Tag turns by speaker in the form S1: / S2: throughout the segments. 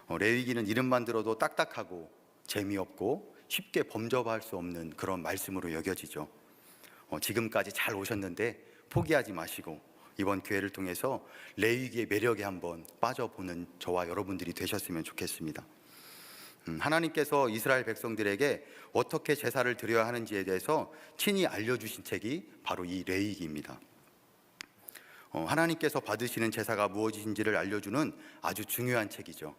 S1: 레위기는 이름만 들어도 딱딱하고 재미없고 쉽게 범접할 수 없는 그런 말씀으로 여겨지죠. 지금까지 잘 오셨는데 포기하지 마시고 이번 기회를 통해서 레위기의 매력에 한번 빠져보는 저와 여러분들이 되셨으면 좋겠습니다. 하나님께서 이스라엘 백성들에게 어떻게 제사를 드려야 하는지에 대해서 친히 알려주신 책이 바로 이 레위기입니다. 하나님께서 받으시는 제사가 무엇인지를 알려주는 아주 중요한 책이죠.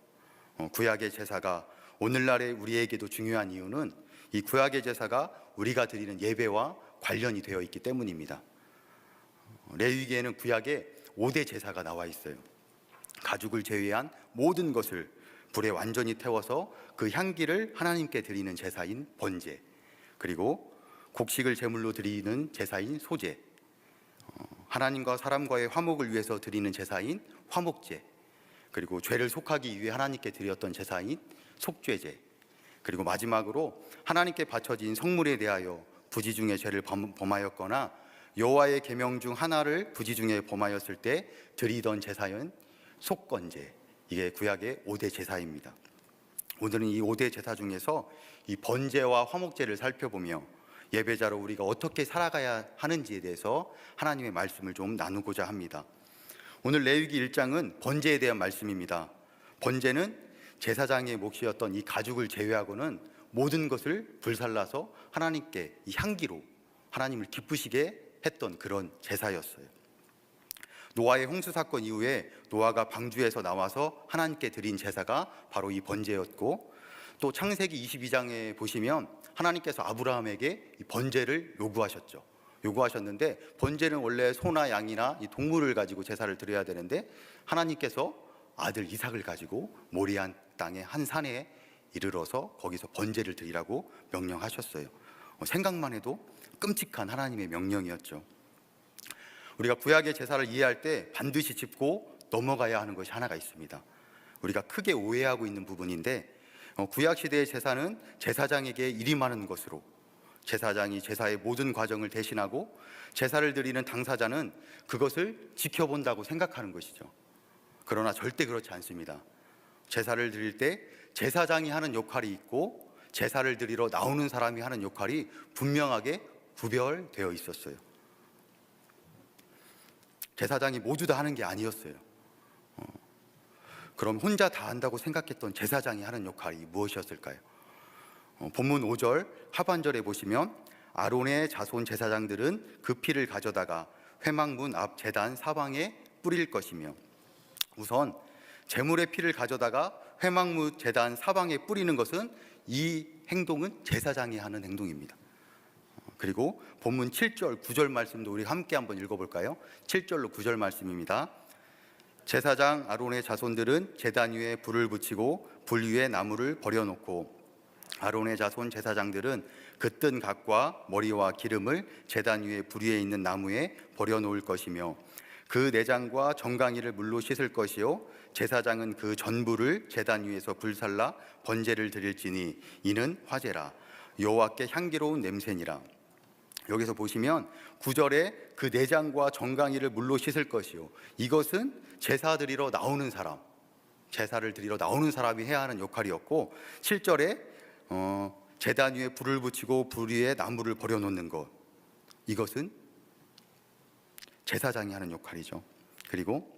S1: 구약의 제사가 오늘날의 우리에게도 중요한 이유는 이 구약의 제사가 우리가 드리는 예배와 관련이 되어 있기 때문입니다. 레위기에는 구약에 5대 제사가 나와 있어요. 가죽을 제외한 모든 것을 불에 완전히 태워서 그 향기를 하나님께 드리는 제사인 번제, 그리고 곡식을 제물로 드리는 제사인 소제, 하나님과 사람과의 화목을 위해서 드리는 제사인 화목제, 그리고 죄를 속하기 위해 하나님께 드렸던 제사인 속죄제, 그리고 마지막으로 하나님께 바쳐진 성물에 대하여 부지 중에 죄를 범하였거나 여호와의 계명 중 하나를 부지 중에 범하였을 때 드리던 제사인 속건제, 이게 구약의 5대 제사입니다. 오늘은 이 5대 제사 중에서 이 번제와 화목제를 살펴보며 예배자로 우리가 어떻게 살아가야 하는지에 대해서 하나님의 말씀을 좀 나누고자 합니다. 오늘 레위기 1장은 번제에 대한 말씀입니다. 번제는 제사장의 몫이었던 이 가죽을 제외하고는 모든 것을 불살라서 하나님께 이 향기로 하나님을 기쁘시게 했던 그런 제사였어요. 노아의 홍수 사건 이후에 노아가 방주에서 나와서 하나님께 드린 제사가 바로 이 번제였고, 또 창세기 22장에 보시면 하나님께서 아브라함에게 이 번제를 요구하셨는데 번제는 원래 소나 양이나 이 동물을 가지고 제사를 드려야 되는데 하나님께서 아들 이삭을 가지고 모리안 땅의 한 산에 이르러서 거기서 번제를 드리라고 명령하셨어요. 생각만 해도 끔찍한 하나님의 명령이었죠. 우리가 구약의 제사를 이해할 때 반드시 짚고 넘어가야 하는 것이 하나가 있습니다. 우리가 크게 오해하고 있는 부분인데, 구약 시대의 제사는 제사장에게 일이 많은 것으로 제사장이 제사의 모든 과정을 대신하고 제사를 드리는 당사자는 그것을 지켜본다고 생각하는 것이죠. 그러나 절대 그렇지 않습니다. 제사를 드릴 때 제사장이 하는 역할이 있고 제사를 드리러 나오는 사람이 하는 역할이 분명하게 구별되어 있었어요. 제사장이 모두 다 하는 게 아니었어요. 그럼 혼자 다 한다고 생각했던 제사장이 하는 역할이 무엇이었을까요? 본문 5절 하반절에 보시면 아론의 자손 제사장들은 그 피를 가져다가 회막문 앞 제단 사방에 뿌릴 것이며, 우선 제물의 피를 가져다가 회막문 제단 사방에 뿌리는 것은 이 행동은 제사장이 하는 행동입니다. 그리고 본문 7절 9절 말씀도 우리 함께 한번 읽어볼까요? 7절로 9절 말씀입니다. 제사장 아론의 자손들은 제단 위에 불을 붙이고 불 위에 나무를 버려놓고 아론의 자손 제사장들은 그 뜬 각과 머리와 기름을 제단 위에 불 위에 있는 나무에 버려놓을 것이며 그 내장과 정강이를 물로 씻을 것이요 제사장은 그 전부를 제단 위에서 불살라 번제를 드릴지니 이는 화제라 여호와께 향기로운 냄새니라. 여기서 보시면 9절에 그 내장과 정강이를 물로 씻을 것이요, 이것은 제사 드리러 나오는 사람, 제사를 드리러 나오는 사람이 해야 하는 역할이었고, 7절에 제단 위에 불을 붙이고 불 위에 나무를 버려놓는 것, 이것은 제사장이 하는 역할이죠. 그리고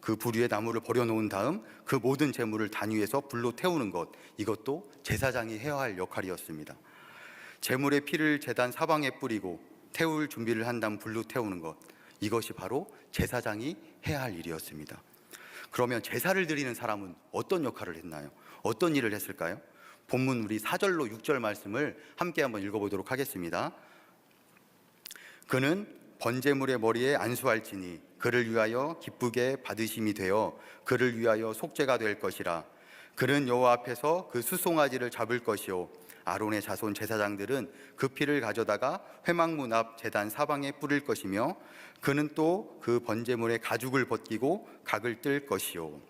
S1: 그 불 위에 나무를 버려놓은 다음 그 모든 제물을 단 위에서 불로 태우는 것, 이것도 제사장이 해야 할 역할이었습니다. 제물의 피를 제단 사방에 뿌리고 태울 준비를 한 다음 불로 태우는 것, 이것이 바로 제사장이 해야 할 일이었습니다. 그러면 제사를 드리는 사람은 어떤 역할을 했나요? 어떤 일을 했을까요? 본문 우리 4절로 6절 말씀을 함께 한번 읽어보도록 하겠습니다. 그는 번제물의 머리에 안수할지니 그를 위하여 기쁘게 받으심이 되어 그를 위하여 속죄가 될 것이라. 그는 여호와 앞에서 그 수송아지를 잡을 것이요 아론의 자손 제사장들은 그 피를 가져다가 회막문 앞 제단 사방에 뿌릴 것이며 그는 또 그 번제물의 가죽을 벗기고 각을 뜰 것이요.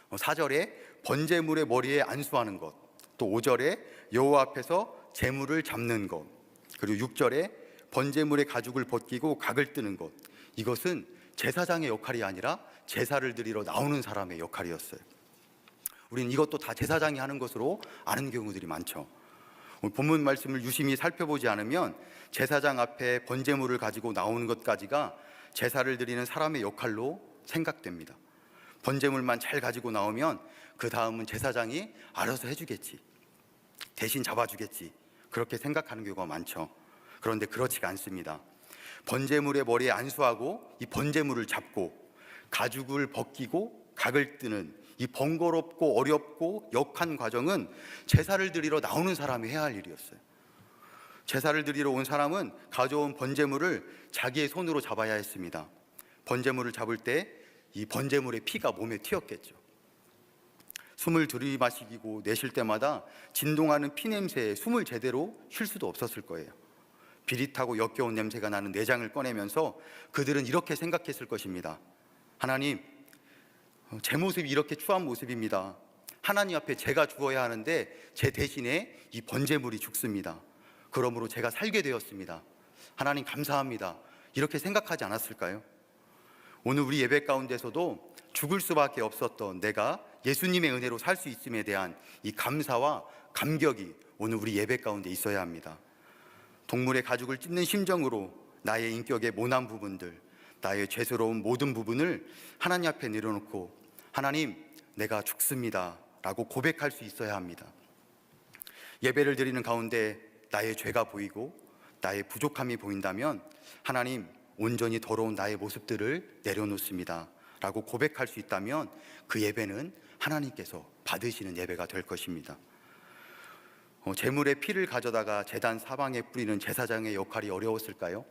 S1: 4절에 번제물의 머리에 안수하는 것, 또 5절에 여호와 앞에서 제물을 잡는 것, 그리고 6절에 번제물의 가죽을 벗기고 각을 뜨는 것, 이것은 제사장의 역할이 아니라 제사를 드리러 나오는 사람의 역할이었어요. 우리는 이것도 다 제사장이 하는 것으로 아는 경우들이 많죠. 오늘 본문 말씀을 유심히 살펴보지 않으면 제사장 앞에 번제물을 가지고 나오는 것까지가 제사를 드리는 사람의 역할로 생각됩니다. 번제물만 잘 가지고 나오면 그 다음은 제사장이 알아서 해주겠지, 대신 잡아주겠지, 그렇게 생각하는 경우가 많죠. 그런데 그렇지가 않습니다. 번제물의 머리에 안수하고 이 번제물을 잡고 가죽을 벗기고 각을 뜨는 이 번거롭고 어렵고 역한 과정은 제사를 드리러 나오는 사람이 해야 할 일이었어요. 제사를 드리러 온 사람은 가져온 번제물을 자기의 손으로 잡아야 했습니다. 번제물을 잡을 때 이 번제물의 피가 몸에 튀었겠죠. 숨을 들이마시고 내쉴 때마다 진동하는 피 냄새에 숨을 제대로 쉴 수도 없었을 거예요. 비릿하고 역겨운 냄새가 나는 내장을 꺼내면서 그들은 이렇게 생각했을 것입니다. 하나님, 제 모습이 이렇게 추한 모습입니다. 하나님 앞에 제가 죽어야 하는데 제 대신에 이 번제물이 죽습니다. 그러므로 제가 살게 되었습니다. 하나님 감사합니다. 이렇게 생각하지 않았을까요? 오늘 우리 예배 가운데서도 죽을 수밖에 없었던 내가 예수님의 은혜로 살 수 있음에 대한 이 감사와 감격이 오늘 우리 예배 가운데 있어야 합니다. 동물의 가죽을 찢는 심정으로 나의 인격의 모난 부분들, 나의 죄스러운 모든 부분을 하나님 앞에 내려놓고 하나님, 내가 죽습니다 라고 고백할 수 있어야 합니다. 예배를 드리는 가운데 나의 죄가 보이고 나의 부족함이 보인다면 하나님, 온전히 더러운 나의 모습들을 내려놓습니다 라고 고백할 수 있다면 그 예배는 하나님께서 받으시는 예배가 될 것입니다. 제물의 피를 가져다가 제단 사방에 뿌리는 제사장의 역할이 어려웠을까요?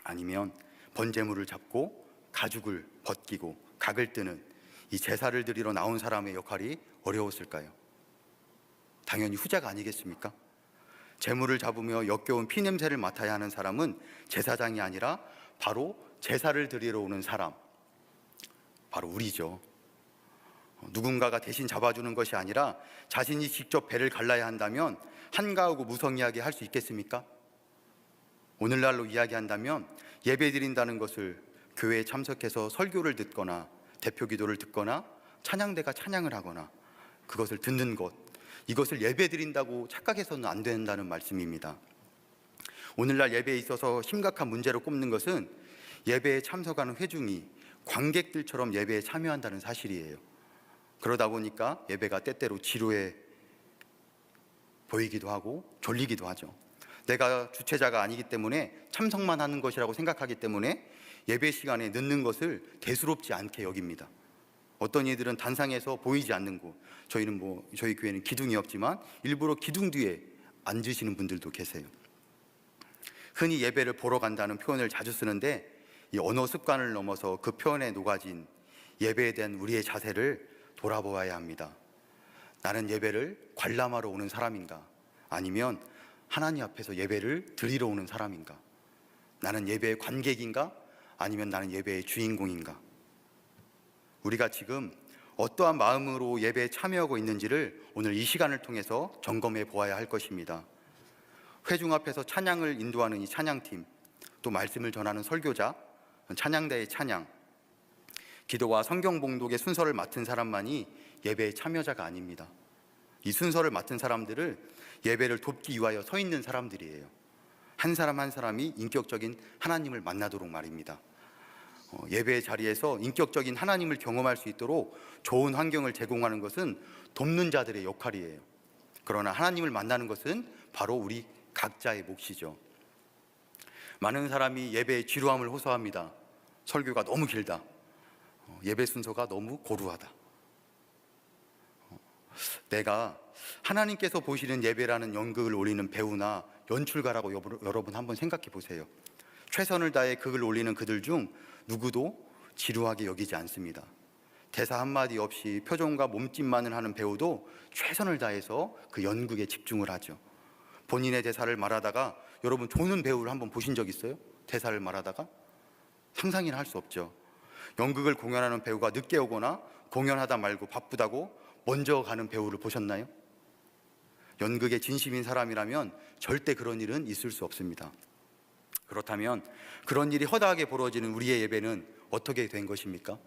S1: 아니면 번제물을 잡고 가죽을 벗기고 각을 뜨는 이 제사를 드리러 나온 사람의 역할이 어려웠을까요? 당연히 후자가 아니겠습니까? 제물을 잡으며 역겨운 피냄새를 맡아야 하는 사람은 제사장이 아니라 바로 제사를 드리러 오는 사람, 바로 우리죠. 누군가가 대신 잡아주는 것이 아니라 자신이 직접 배를 갈라야 한다면 한가하고 무성의하게 할 수 있겠습니까? 오늘날로 이야기한다면 예배 드린다는 것을 교회에 참석해서 설교를 듣거나 대표 기도를 듣거나 찬양대가 찬양을 하거나 그것을 듣는 것, 이것을 예배 드린다고 착각해서는 안 된다는 말씀입니다. 오늘날 예배에 있어서 심각한 문제로 꼽는 것은 예배에 참석하는 회중이 관객들처럼 예배에 참여한다는 사실이에요. 그러다 보니까 예배가 때때로 지루해 보이기도 하고 졸리기도 하죠. 내가 주체자가 아니기 때문에 참석만 하는 것이라고 생각하기 때문에 예배 시간에 늦는 것을 대수롭지 않게 여깁니다. 어떤 이들은 단상에서 보이지 않는 곳, 저희 교회는 기둥이 없지만 일부러 기둥 뒤에 앉으시는 분들도 계세요. 흔히 예배를 보러 간다는 표현을 자주 쓰는데 이 언어 습관을 넘어서 그 표현에 녹아진 예배에 대한 우리의 자세를 돌아보아야 합니다. 나는 예배를 관람하러 오는 사람인가? 아니면 하나님 앞에서 예배를 드리러 오는 사람인가? 나는 예배의 관객인가? 아니면 나는 예배의 주인공인가? 우리가 지금 어떠한 마음으로 예배에 참여하고 있는지를 오늘 이 시간을 통해서 점검해 보아야 할 것입니다. 회중 앞에서 찬양을 인도하는 이 찬양팀, 또 말씀을 전하는 설교자, 찬양대의 찬양, 기도와 성경 봉독의 순서를 맡은 사람만이 예배의 참여자가 아닙니다. 이 순서를 맡은 사람들을 예배를 돕기 위하여 서 있는 사람들이에요. 한 사람 한 사람이 인격적인 하나님을 만나도록 말입니다. 예배의 자리에서 인격적인 하나님을 경험할 수 있도록 좋은 환경을 제공하는 것은 돕는 자들의 역할이에요. 그러나 하나님을 만나는 것은 바로 우리 각자의 몫이죠. 많은 사람이 예배의 지루함을 호소합니다. 설교가 너무 길다. 예배 순서가 너무 고루하다. 내가 하나님께서 보시는 예배라는 연극을 올리는 배우나 연출가라고 여러분 한번 생각해 보세요. 최선을 다해 극을 올리는 그들 중 누구도 지루하게 여기지 않습니다. 대사 한마디 없이 표정과 몸짓만을 하는 배우도 최선을 다해서 그 연극에 집중을 하죠. 본인의 대사를 말하다가 여러분 조는 배우를 한번 보신 적 있어요? 대사를 말하다가? 상상이나 할 수 없죠. 연극을 공연하는 배우가 늦게 오거나 공연하다 말고 바쁘다고 먼저 가는 배우를 보셨나요? 연극에 진심인 사람이라면 절대 그런 일은 있을 수 없습니다. 그렇다면 그런 일이 허다하게 벌어지는 우리의 예배는 어떻게 된 것입니까?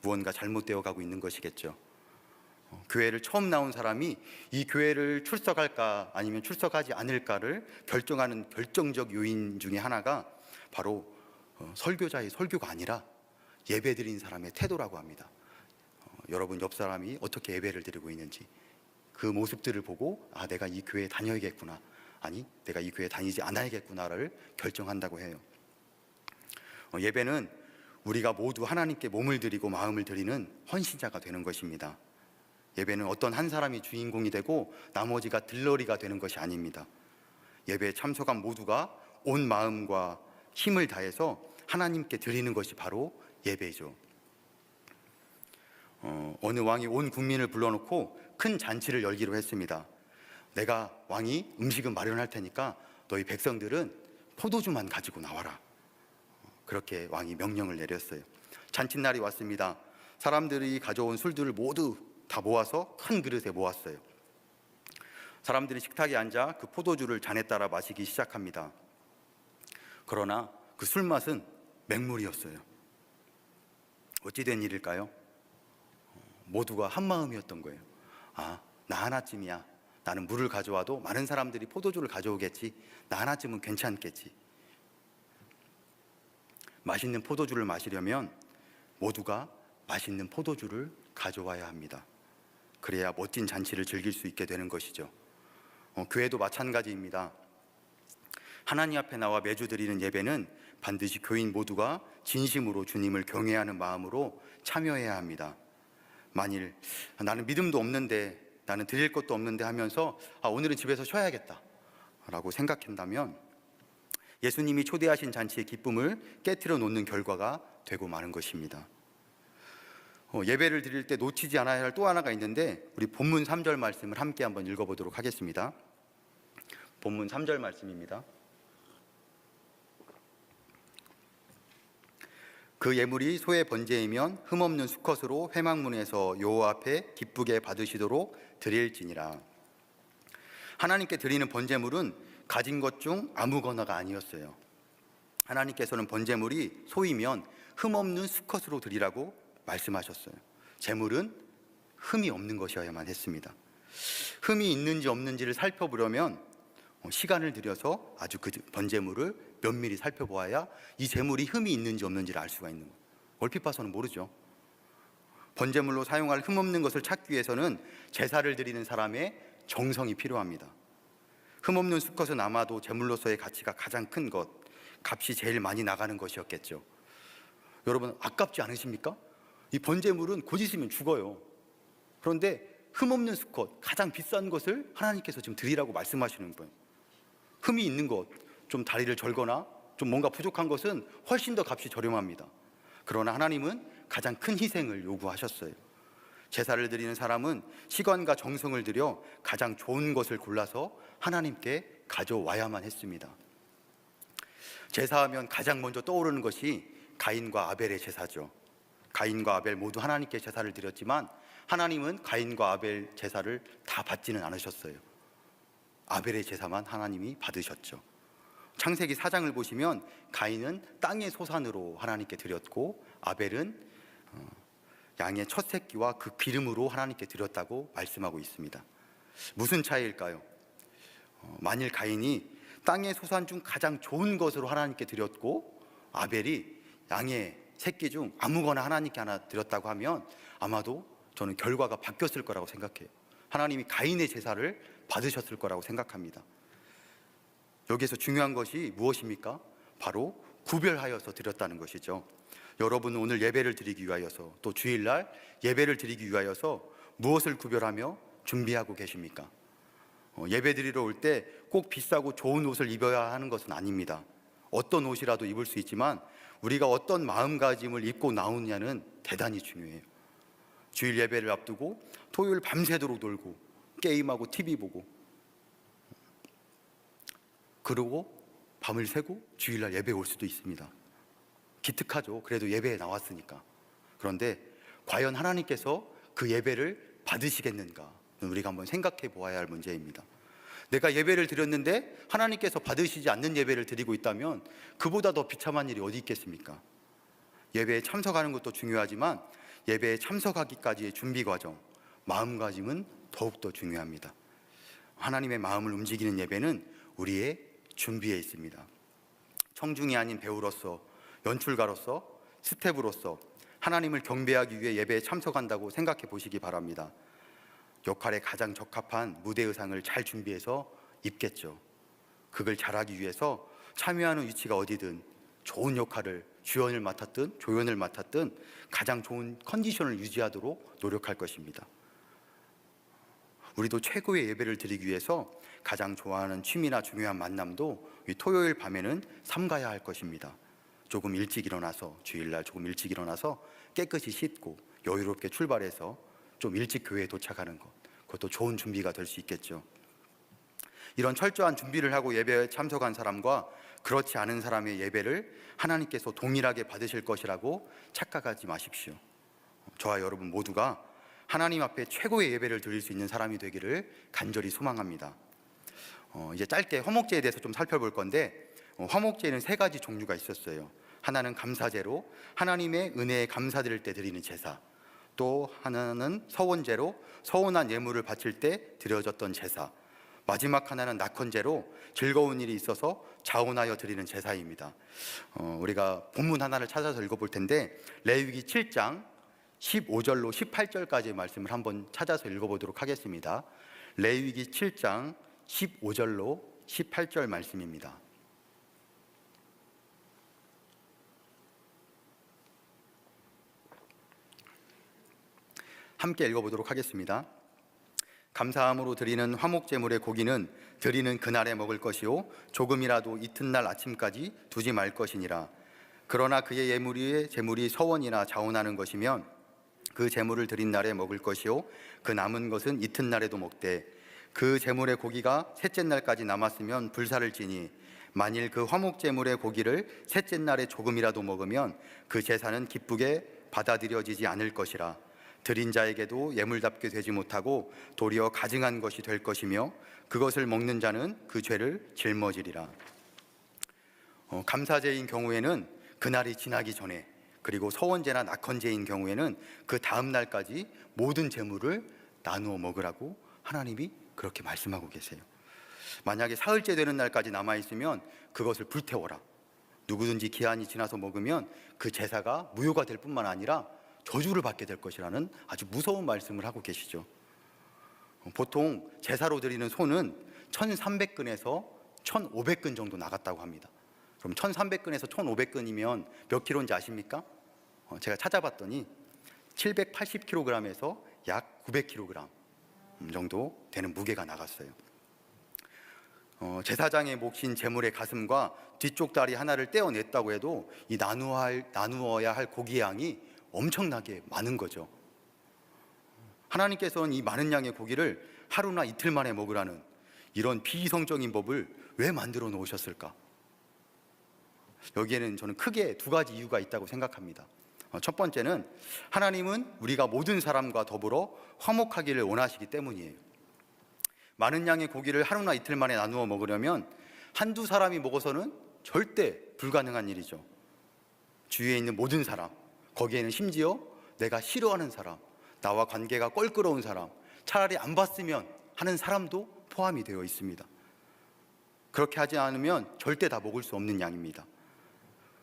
S1: 무언가 잘못되어 가고 있는 것이겠죠. 교회를 처음 나온 사람이 이 교회를 출석할까 아니면 출석하지 않을까를 결정하는 결정적 요인 중에 하나가 바로 설교자의 설교가 아니라 예배드린 사람의 태도라고 합니다. 여러분 옆 사람이 어떻게 예배를 드리고 있는지 그 모습들을 보고 내가 이 교회에 다녀야겠구나, 아니 내가 이 교회에 다니지 않아야겠구나를 결정한다고 해요. 예배는 우리가 모두 하나님께 몸을 드리고 마음을 드리는 헌신자가 되는 것입니다. 예배는 어떤 한 사람이 주인공이 되고 나머지가 들러리가 되는 것이 아닙니다. 예배에 참석한 모두가 온 마음과 힘을 다해서 하나님께 드리는 것이 바로 예배죠. 어느 왕이 온 국민을 불러놓고 큰 잔치를 열기로 했습니다. 내가 왕이 음식은 마련할 테니까 너희 백성들은 포도주만 가지고 나와라. 그렇게 왕이 명령을 내렸어요. 잔칫날이 왔습니다. 사람들이 가져온 술들을 모두 다 모아서 큰 그릇에 모았어요. 사람들이 식탁에 앉아 그 포도주를 잔에 따라 마시기 시작합니다. 그러나 그 술맛은 맹물이었어요. 어찌된 일일까요? 모두가 한 마음이었던 거예요. 나 하나쯤이야. 나는 물을 가져와도 많은 사람들이 포도주를 가져오겠지. 나 하나쯤은 괜찮겠지. 맛있는 포도주를 마시려면 모두가 맛있는 포도주를 가져와야 합니다. 그래야 멋진 잔치를 즐길 수 있게 되는 것이죠. 교회도 마찬가지입니다. 하나님 앞에 나와 매주 드리는 예배는 반드시 교인 모두가 진심으로 주님을 경외하는 마음으로 참여해야 합니다. 만일 나는 믿음도 없는데, 나는 드릴 것도 없는데 하면서 오늘은 집에서 쉬어야겠다 라고 생각한다면 예수님이 초대하신 잔치의 기쁨을 깨트려 놓는 결과가 되고 마는 것입니다. 예배를 드릴 때 놓치지 않아야 할 또 하나가 있는데, 우리 본문 3절 말씀을 함께 한번 읽어보도록 하겠습니다. 본문 3절 말씀입니다. 그 예물이 소의 번제이면 흠없는 수컷으로 회막문에서 여호와 앞에 기쁘게 받으시도록 드릴지니라. 하나님께 드리는 번제물은 가진 것 중 아무거나가 아니었어요. 하나님께서는 번제물이 소이면 흠없는 수컷으로 드리라고 말씀하셨어요. 제물은 흠이 없는 것이어야만 했습니다. 흠이 있는지 없는지를 살펴보려면 시간을 들여서 아주 그 번제물을 면밀히 살펴보아야 이 제물이 흠이 있는지 없는지를 알 수가 있는 거예요. 얼핏 봐서는 모르죠. 번제물로 사용할 흠없는 것을 찾기 위해서는 제사를 드리는 사람의 정성이 필요합니다. 흠없는 수컷은 아마도 제물로서의 가치가 가장 큰 것, 값이 제일 많이 나가는 것이었겠죠. 여러분 아깝지 않으십니까? 이 번제물은 곧 있으면 죽어요. 그런데 흠없는 수컷, 가장 비싼 것을 하나님께서 지금 드리라고 말씀하시는 거예요. 흠이 있는 것, 좀 다리를 절거나 좀 뭔가 부족한 것은 훨씬 더 값이 저렴합니다. 그러나 하나님은 가장 큰 희생을 요구하셨어요. 제사를 드리는 사람은 시간과 정성을 들여 가장 좋은 것을 골라서 하나님께 가져와야만 했습니다. 제사하면 가장 먼저 떠오르는 것이 가인과 아벨의 제사죠. 가인과 아벨 모두 하나님께 제사를 드렸지만 하나님은 가인과 아벨 제사를 다 받지는 않으셨어요. 아벨의 제사만 하나님이 받으셨죠. 창세기 4장을 보시면 가인은 땅의 소산으로 하나님께 드렸고 아벨은 양의 첫 새끼와 그 기름으로 하나님께 드렸다고 말씀하고 있습니다. 무슨 차이일까요? 만일 가인이 땅의 소산 중 가장 좋은 것으로 하나님께 드렸고 아벨이 양의 새끼 중 아무거나 하나님께 하나 드렸다고 하면 아마도 저는 결과가 바뀌었을 거라고 생각해요. 하나님이 가인의 제사를 받으셨을 거라고 생각합니다. 여기에서 중요한 것이 무엇입니까? 바로 구별하여서 드렸다는 것이죠. 여러분은 오늘 예배를 드리기 위하여서, 또 주일날 예배를 드리기 위하여서 무엇을 구별하며 준비하고 계십니까? 예배 드리러 올 때 꼭 비싸고 좋은 옷을 입어야 하는 것은 아닙니다. 어떤 옷이라도 입을 수 있지만 우리가 어떤 마음가짐을 입고 나오느냐는 대단히 중요해요. 주일 예배를 앞두고 토요일 밤새도록 놀고 게임하고 TV 보고 그러고 밤을 새고 주일날 예배에 올 수도 있습니다. 기특하죠. 그래도 예배에 나왔으니까. 그런데 과연 하나님께서 그 예배를 받으시겠는가? 우리가 한번 생각해 보아야 할 문제입니다. 내가 예배를 드렸는데 하나님께서 받으시지 않는 예배를 드리고 있다면 그보다 더 비참한 일이 어디 있겠습니까? 예배에 참석하는 것도 중요하지만 예배에 참석하기까지의 준비 과정, 마음가짐은 더욱더 중요합니다. 하나님의 마음을 움직이는 예배는 우리의 준비에 있습니다. 청중이 아닌 배우로서, 연출가로서, 스텝으로서 하나님을 경배하기 위해 예배에 참석한다고 생각해 보시기 바랍니다. 역할에 가장 적합한 무대 의상을 잘 준비해서 입겠죠. 그걸 잘하기 위해서 참여하는 위치가 어디든 좋은 역할을 주연을 맡았든 조연을 맡았든 가장 좋은 컨디션을 유지하도록 노력할 것입니다. 우리도 최고의 예배를 드리기 위해서 가장 좋아하는 취미나 중요한 만남도 이 토요일 밤에는 삼가야 할 것입니다. 조금 일찍 일어나서, 주일날 조금 일찍 일어나서 깨끗이 씻고 여유롭게 출발해서 좀 일찍 교회에 도착하는 것, 그것도 좋은 준비가 될 수 있겠죠. 이런 철저한 준비를 하고 예배에 참석한 사람과 그렇지 않은 사람의 예배를 하나님께서 동일하게 받으실 것이라고 착각하지 마십시오. 저와 여러분 모두가 하나님 앞에 최고의 예배를 드릴 수 있는 사람이 되기를 간절히 소망합니다. 이제 짧게 화목제에 대해서 좀 살펴볼 건데, 화목제에는 세 가지 종류가 있었어요. 하나는 감사제로 하나님의 은혜에 감사드릴 때 드리는 제사, 또 하나는 서원제로 서원한 예물을 바칠 때 드려졌던 제사, 마지막 하나는 낙헌제로 즐거운 일이 있어서 자원하여 드리는 제사입니다. 우리가 본문 하나를 찾아서 읽어볼 텐데, 레위기 7장 15절로 18절까지의 말씀을 한번 찾아서 읽어보도록 하겠습니다. 레위기 7장 15절로 18절 말씀입니다. 함께 읽어보도록 하겠습니다. 감사함으로 드리는 화목제물의 고기는 드리는 그날에 먹을 것이요 조금이라도 이튿날 아침까지 두지 말 것이니라. 그러나 그의 제물이 서원이나 자원하는 것이면 그 제물을 드린 날에 먹을 것이요 그 남은 것은 이튿날에도 먹되, 그 제물의 고기가 셋째 날까지 남았으면 불사를 지니, 만일 그 화목제물의 고기를 셋째 날에 조금이라도 먹으면 그 제사는 기쁘게 받아들여지지 않을 것이라. 드린 자에게도 예물답게 되지 못하고 도리어 가증한 것이 될 것이며, 그것을 먹는 자는 그 죄를 짊어지리라. 감사제인 경우에는 그날이 지나기 전에, 그리고 서원제나 낙헌제인 경우에는 그 다음 날까지 모든 제물을 나누어 먹으라고 하나님이 그렇게 말씀하고 계세요. 만약에 사흘째 되는 날까지 남아있으면 그것을 불태워라. 누구든지 기한이 지나서 먹으면 그 제사가 무효가 될 뿐만 아니라 저주를 받게 될 것이라는 아주 무서운 말씀을 하고 계시죠. 보통 제사로 드리는 소는 1300근에서 1500근 정도 나갔다고 합니다. 그럼 1300근에서 1500근이면 몇 킬로인지 아십니까? 제가 찾아봤더니 780kg에서 약 900kg 정도 되는 무게가 나갔어요. 제사장의 몫인 제물의 가슴과 뒤쪽 다리 하나를 떼어냈다고 해도 이 나누어야 할 고기의 양이 엄청나게 많은 거죠. 하나님께서는 이 많은 양의 고기를 하루나 이틀 만에 먹으라는 이런 비이성적인 법을 왜 만들어 놓으셨을까? 여기에는 저는 크게 두 가지 이유가 있다고 생각합니다. 첫 번째는 하나님은 우리가 모든 사람과 더불어 화목하기를 원하시기 때문이에요. 많은 양의 고기를 하루나 이틀 만에 나누어 먹으려면 한두 사람이 먹어서는 절대 불가능한 일이죠. 주위에 있는 모든 사람, 거기에는 심지어 내가 싫어하는 사람, 나와 관계가 껄끄러운 사람, 차라리 안 봤으면 하는 사람도 포함이 되어 있습니다. 그렇게 하지 않으면 절대 다 먹을 수 없는 양입니다.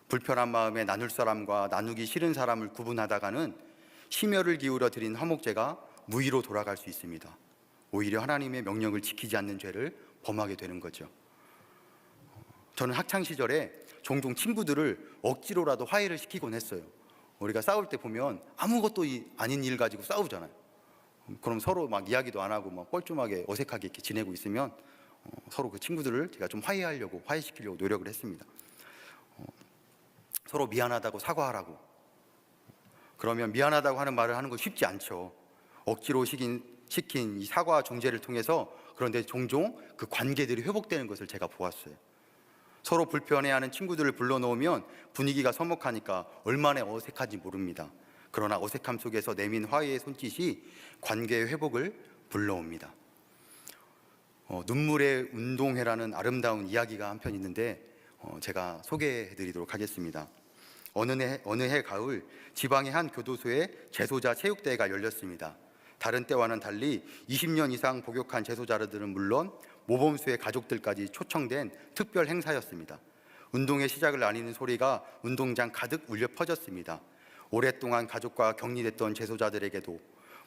S1: 불편한 마음에 나눌 사람과 나누기 싫은 사람을 구분하다가는 심혈을 기울여 드린 화목제가 무의로 돌아갈 수 있습니다. 오히려 하나님의 명령을 지키지 않는 죄를 범하게 되는 거죠. 저는 학창시절에 종종 친구들을 억지로라도 화해를 시키곤 했어요. 우리가 싸울 때 보면 아무것도 아닌 일 가지고 싸우잖아요. 그럼 서로 막 이야기도 안 하고 막 뻘쭘하게 어색하게 이렇게 지내고 있으면 서로 그 친구들을 제가 좀 화해시키려고 노력을 했습니다. 서로 미안하다고 사과하라고. 그러면 미안하다고 하는 말을 하는 건 쉽지 않죠. 억지로 시킨 이 사과 중재를 통해서, 그런데 종종 그 관계들이 회복되는 것을 제가 보았어요. 서로 불편해하는 친구들을 불러놓으면 분위기가 서먹하니까 얼마나 어색한지 모릅니다. 그러나 어색함 속에서 내민 화해의 손짓이 관계의 회복을 불러옵니다. 눈물의 운동회라는 아름다운 이야기가 한편 있는데 제가 소개해드리도록 하겠습니다. 어느 해 가을 지방의 한 교도소에 재소자 체육대회가 열렸습니다. 다른 때와는 달리 20년 이상 복역한 재소자들은 물론 모범수의 가족들까지 초청된 특별 행사였습니다. 운동의 시작을 알리는 소리가 운동장 가득 울려 퍼졌습니다. 오랫동안 가족과 격리됐던 재소자들에게도,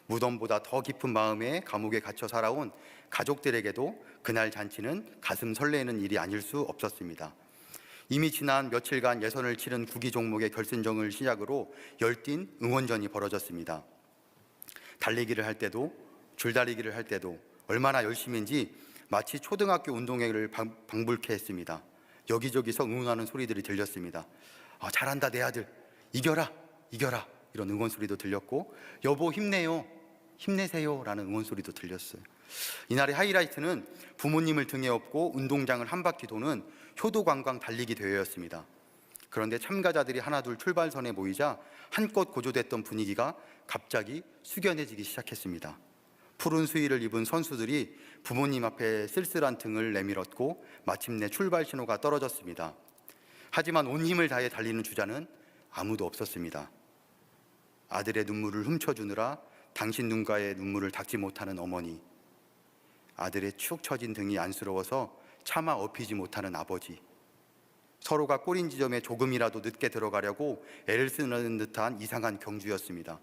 S1: 무덤보다 더 깊은 마음에 감옥에 갇혀 살아온 가족들에게도 그날 잔치는 가슴 설레는 일이 아닐 수 없었습니다. 이미 지난 며칠간 예선을 치른 구기 종목의 결승전을 시작으로 열띤 응원전이 벌어졌습니다. 달리기를 할 때도, 줄다리기를 할 때도 얼마나 열심인지 마치 초등학교 운동회를 방불케 했습니다. 여기저기서 응원하는 소리들이 들렸습니다. 잘한다 내 아들, 이겨라 이겨라, 이런 응원 소리도 들렸고, 여보 힘내요, 힘내세요 라는 응원 소리도 들렸어요. 이날의 하이라이트는 부모님을 등에 업고 운동장을 한 바퀴 도는 효도관광 달리기 대회였습니다. 그런데 참가자들이 하나둘 출발선에 모이자 한껏 고조됐던 분위기가 갑자기 숙연해지기 시작했습니다. 푸른 수의를 입은 선수들이 부모님 앞에 쓸쓸한 등을 내밀었고 마침내 출발 신호가 떨어졌습니다. 하지만 온 힘을 다해 달리는 주자는 아무도 없었습니다. 아들의 눈물을 훔쳐주느라 당신 눈가에 눈물을 닦지 못하는 어머니, 아들의 축 처진 등이 안쓰러워서 차마 업히지 못하는 아버지, 서로가 꼬린 지점에 조금이라도 늦게 들어가려고 애를 쓰는 듯한 이상한 경주였습니다.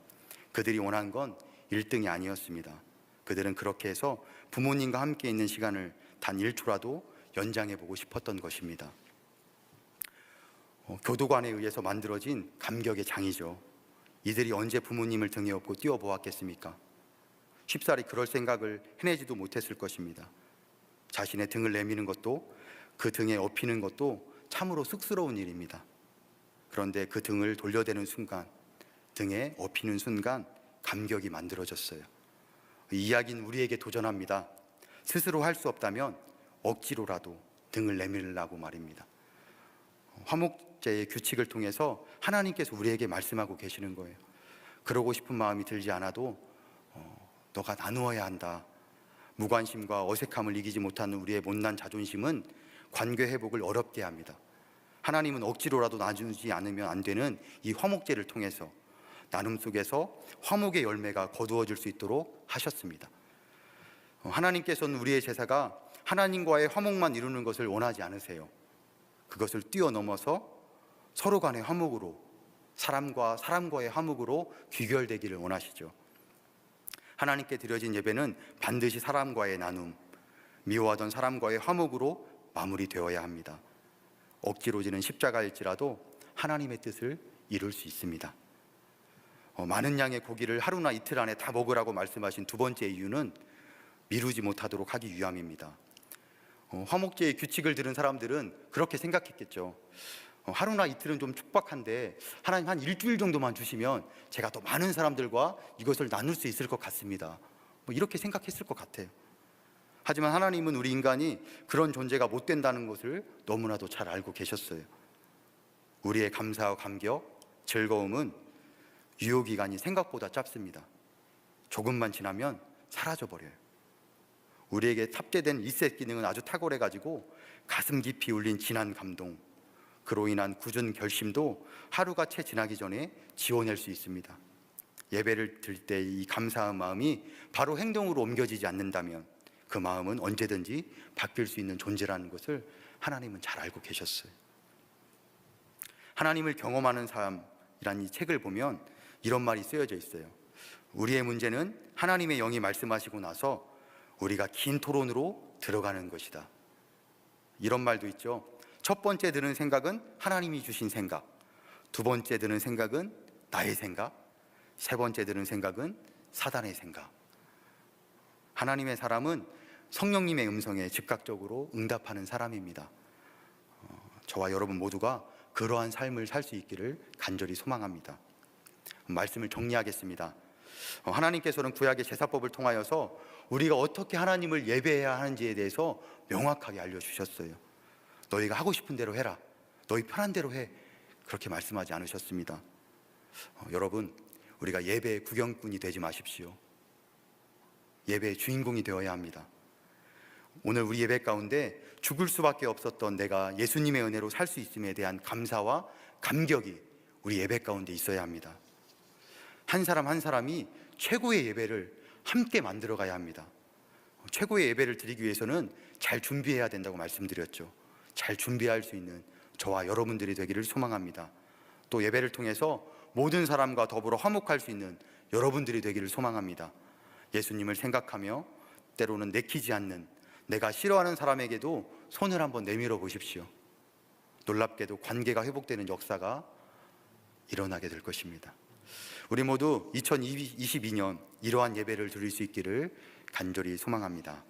S1: 그들이 원한 건 1등이 아니었습니다. 그들은 그렇게 해서 부모님과 함께 있는 시간을 단 1초라도 연장해보고 싶었던 것입니다. 교도관에 의해서 만들어진 감격의 장이죠. 이들이 언제 부모님을 등에 업고 뛰어보았겠습니까? 쉽사리 그럴 생각을 해내지도 못했을 것입니다. 자신의 등을 내미는 것도, 그 등에 업히는 것도 참으로 쑥스러운 일입니다. 그런데 그 등을 돌려대는 순간, 등에 업히는 순간 감격이 만들어졌어요. 이 이야기는 우리에게 도전합니다. 스스로 할 수 없다면 억지로라도 등을 내밀라고 말입니다. 화목제의 규칙을 통해서 하나님께서 우리에게 말씀하고 계시는 거예요. 그러고 싶은 마음이 들지 않아도 너가 나누어야 한다. 무관심과 어색함을 이기지 못하는 우리의 못난 자존심은 관계 회복을 어렵게 합니다. 하나님은 억지로라도 나누지 않으면 안 되는 이 화목제를 통해서 나눔 속에서 화목의 열매가 거두어질 수 있도록 하셨습니다. 하나님께서는 우리의 제사가 하나님과의 화목만 이루는 것을 원하지 않으세요. 그것을 뛰어넘어서 서로 간의 화목으로, 사람과 사람과의 화목으로 귀결되기를 원하시죠. 하나님께 드려진 예배는 반드시 사람과의 나눔, 미워하던 사람과의 화목으로 마무리되어야 합니다. 억지로 지는 십자가일지라도 하나님의 뜻을 이룰 수 있습니다. 많은 양의 고기를 하루나 이틀 안에 다 먹으라고 말씀하신 두 번째 이유는 미루지 못하도록 하기 위함입니다. 화목제의 규칙을 들은 사람들은 그렇게 생각했겠죠. 하루나 이틀은 좀 촉박한데 하나님 한 일주일 정도만 주시면 제가 더 많은 사람들과 이것을 나눌 수 있을 것 같습니다. 이렇게 생각했을 것 같아요. 하지만 하나님은 우리 인간이 그런 존재가 못 된다는 것을 너무나도 잘 알고 계셨어요. 우리의 감사와 감격, 즐거움은 유효기간이 생각보다 짧습니다. 조금만 지나면 사라져버려요. 우리에게 탑재된 리셋 기능은 아주 탁월해가지고 가슴 깊이 울린 진한 감동, 그로 인한 굳은 결심도 하루가 채 지나기 전에 지워낼 수 있습니다. 예배를 드릴 때 이 감사한 마음이 바로 행동으로 옮겨지지 않는다면 그 마음은 언제든지 바뀔 수 있는 존재라는 것을 하나님은 잘 알고 계셨어요. 하나님을 경험하는 삶이란 이 책을 보면 이런 말이 쓰여져 있어요. 우리의 문제는 하나님의 영이 말씀하시고 나서 우리가 긴 토론으로 들어가는 것이다. 이런 말도 있죠. 첫 번째 드는 생각은 하나님이 주신 생각, 두 번째 드는 생각은 나의 생각, 세 번째 드는 생각은 사단의 생각. 하나님의 사람은 성령님의 음성에 즉각적으로 응답하는 사람입니다. 저와 여러분 모두가 그러한 삶을 살 수 있기를 간절히 소망합니다. 말씀을 정리하겠습니다. 하나님께서는 구약의 제사법을 통하여서 우리가 어떻게 하나님을 예배해야 하는지에 대해서 명확하게 알려주셨어요. 너희가 하고 싶은 대로 해라, 너희 편한 대로 해, 그렇게 말씀하지 않으셨습니다. 여러분, 우리가 예배의 구경꾼이 되지 마십시오. 예배의 주인공이 되어야 합니다. 오늘 우리 예배 가운데 죽을 수밖에 없었던 내가 예수님의 은혜로 살 수 있음에 대한 감사와 감격이 우리 예배 가운데 있어야 합니다. 한 사람 한 사람이 최고의 예배를 함께 만들어 가야 합니다. 최고의 예배를 드리기 위해서는 잘 준비해야 된다고 말씀드렸죠. 잘 준비할 수 있는 저와 여러분들이 되기를 소망합니다. 또 예배를 통해서 모든 사람과 더불어 화목할 수 있는 여러분들이 되기를 소망합니다. 예수님을 생각하며 때로는 내키지 않는 내가 싫어하는 사람에게도 손을 한번 내밀어 보십시오. 놀랍게도 관계가 회복되는 역사가 일어나게 될 것입니다. 우리 모두 2022년 이러한 예배를 드릴 수 있기를 간절히 소망합니다.